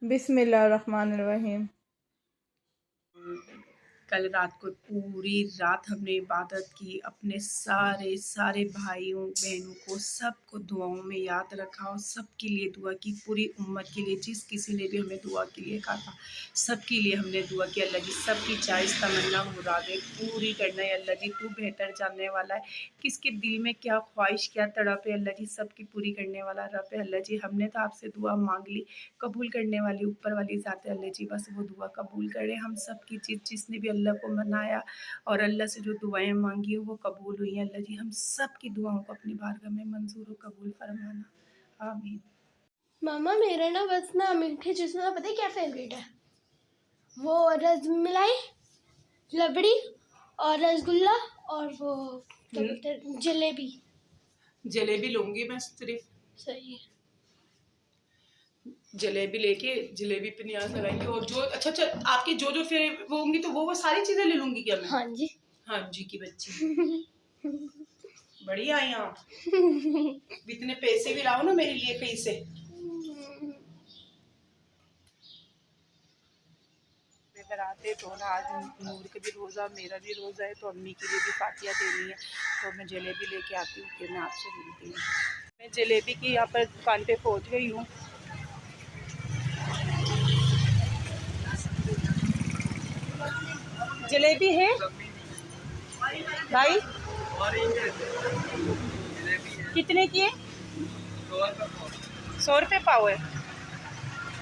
बिस्मिल्लाहिर्रहमानिर्रहीम। कल रात को पूरी रात हमने इबादत की, अपने सारे सारे भाइयों बहनों को सबको दुआओं में याद रखा और सबके लिए दुआ की, पूरी उम्मत के लिए, जिस किसी ने भी हमें दुआ के लिए कहा था सबके लिए हमने दुआ की। अल्लाह जी सबकी चाइज तमन्ना मुरादें पूरी करना है। अल्लाह जी तू बेहतर जानने वाला है, किसके दिल में क्या ख्वाहिश क्या तड़प है, अल्लाह जी सबकी पूरी करने वाला रब है। अल्लाह जी हमने तो आपसे दुआ मांग ली, कबूल करने वाली ऊपर वाली ज़ात है। अल्लाह जी बस वो दुआ कबूल करे हम सब की, जिसने भी अल्लाह को मनाया और अल्लाह से जो दुआएं मांगी वो कबूल हुई हैं। अल्लाह जी हम सब की दुआओं को अपनी बारगाह में मंजूर और कबूल फरमाना, आमीन। मामा मेरा ना बस ना मीठे चीज़ में पता है क्या फेवरेट है? वो रसमलाई, रबड़ी और रसगुल्ला और वो क्या बोलते हैं जलेबी। जलेबी लूँगी मैं सिर्फ, सही है। जलेबी लेके जलेबी पे न्याज लगाएंगे और जो अच्छा अच्छा आपकी जो जो फिर वो होंगी तो वो सारी चीज़ें ले लूँगी क्या मैं? हाँ जी। हाँ जी की बच्ची बढ़िया आई आप। इतने पैसे भी लाओ ना मेरे लिए कहीं से। अगर आते तो ना आज नूर का भी रोज़ा मेरा भी रोज़ा है, तो अम्मी के लिए भी फातिया देनी है, तो मैं जलेबी लेके आती हूँ, फिर मैं आपसे मिलती हूँ। मैं जलेबी की यहाँ पर दुकान पे पहुँच गई हूँ। जलेबी है भाई, कितने की है? 100 रुपये पाव है।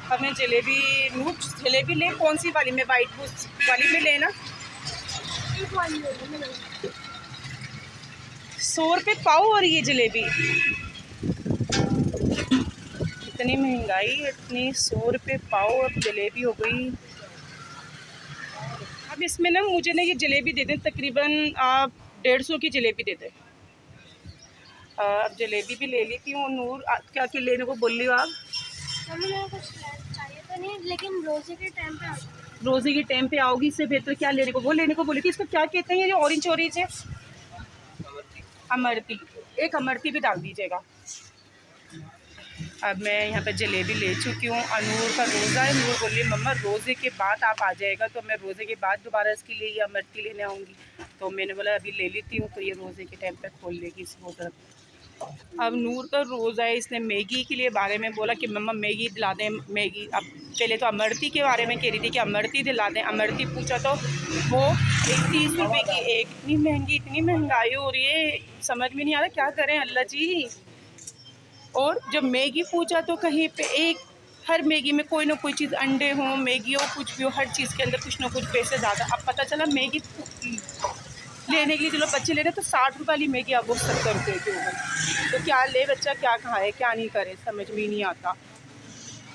हमें जलेबी नूर जलेबी ले, कौन सी वाली में? वाइट वाली में लेना। 100 रुपये पाव और ये जलेबी, इतनी महंगाई, इतनी 100 रुपये पाव अब जलेबी हो गई। अब इसमें ना मुझे ना ये जलेबी दे दें, तकरीबन आप 150 की जलेबी दे दें। अब जलेबी भी ले लेती हूँ। नूर क्या क्या लेने को बोल रही हो आप? कुछ चाहिए तो नहीं, लेकिन रोजे के टाइम पे रोज़े के टाइम पे आओगी, इससे बेहतर क्या लेने को वो लेने को बोली थी। इसको क्या कहते हैं ये जो ऑरेंज ऑरेंज है? अमरती, एक अमरती भी डाल दीजिएगा। अब मैं यहाँ पर जलेबी ले चुकी हूँ। अनूर का रोज़ा है, नूर बोलिए मम्मा रोज़े के बाद आप आ जाएगा, तो मैं रोज़े के बाद दोबारा इसके लिए ये अमरती लेने आऊँगी। तो मैंने बोला अभी ले लेती हूँ, तो ये रोज़े के टाइम पे खोल लेगी इस बोतल। अब नूर का रोज़ा है, इसने मैगी के लिए बारे में बोला कि मम्मा मैगी दिला दें मैगी। अब पहले तो अमरती के बारे में कह रही थी कि अमरती दिला दें। अमरती पूछा तो वो 30 रुपये की एक। इतनी महंगाई हो रही है, समझ में नहीं आ रहा क्या करें अल्लाह जी। और जब मैगी पूछा तो कहीं पे एक, हर मैगी में कोई ना कोई चीज़, अंडे हो, मैगी हो, कुछ भी हो, हर चीज़ के अंदर कुछ ना कुछ पैसे ज़्यादा। अब पता चला मैगी लेने के लिए चलो बच्चे ले रहे तो 60 रुपये वाली मैगी अब वो 70 रुपये की हो गई। तो क्या ले बच्चा, क्या खाए क्या नहीं करे, समझ में ही नहीं आता।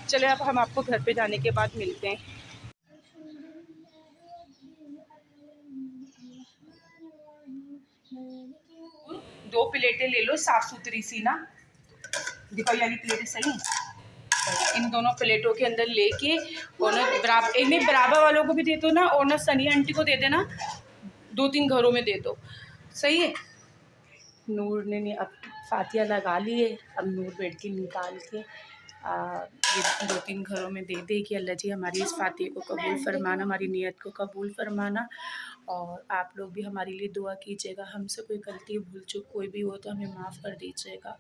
चले अब हम आपको घर पे जाने के बाद मिलते हैं। दो प्लेटें ले लो साफ़ सुथरी सी ना, दिखाई वाली प्लेटें सही। इन दोनों प्लेटों के अंदर लेके और ना बराबर, एक नहीं बराबर वालों को भी दे दो ना, और ना सनिया आंटी को दे देना, 2-3 घरों में दे दो, सही है। नूर ने अब फातिया लगा ली है। अब नूर बैठ के निकाल के ये 2-3 घरों में दे दे कि अल्लाह जी हमारी इस फातिया को कबूल फरमाना, हमारी नीयत को कबूल फरमाना। और आप लोग भी हमारे लिए दुआ कीजिएगा। हमसे कोई गलती भूल चूक कोई भी हो तो हमें माफ़ कर दीजिएगा।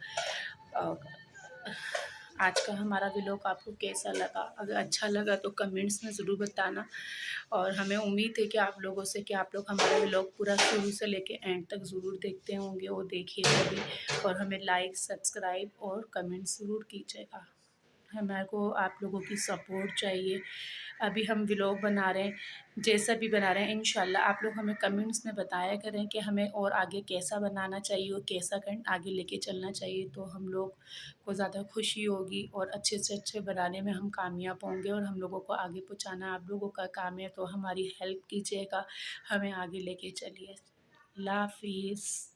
आज का हमारा व्लॉग आपको कैसा लगा? अगर अच्छा लगा तो कमेंट्स में ज़रूर बताना। और हमें उम्मीद है कि आप लोगों से कि आप लोग हमारा व्लॉग पूरा शुरू से लेके एंड तक ज़रूर देखते होंगे और देखिएगा भी। और हमें लाइक, सब्सक्राइब और कमेंट ज़रूर कीजिएगा। हमारे को आप लोगों की सपोर्ट चाहिए। अभी हम व्लॉग बना रहे हैं, जैसा भी बना रहे हैं इंशाल्लाह आप लोग हमें कमेंट्स में बताया करें कि हमें और आगे कैसा बनाना चाहिए और कैसा आगे लेके चलना चाहिए, तो हम लोग को ज़्यादा खुशी होगी और अच्छे से अच्छे बनाने में हम कामयाब होंगे। और हम लोगों को आगे पहुँचाना आप लोगों का काम है, तो हमारी हेल्प कीजिएगा, हमें आगे लेके चलिए। अल्लाह हाफ़िज़।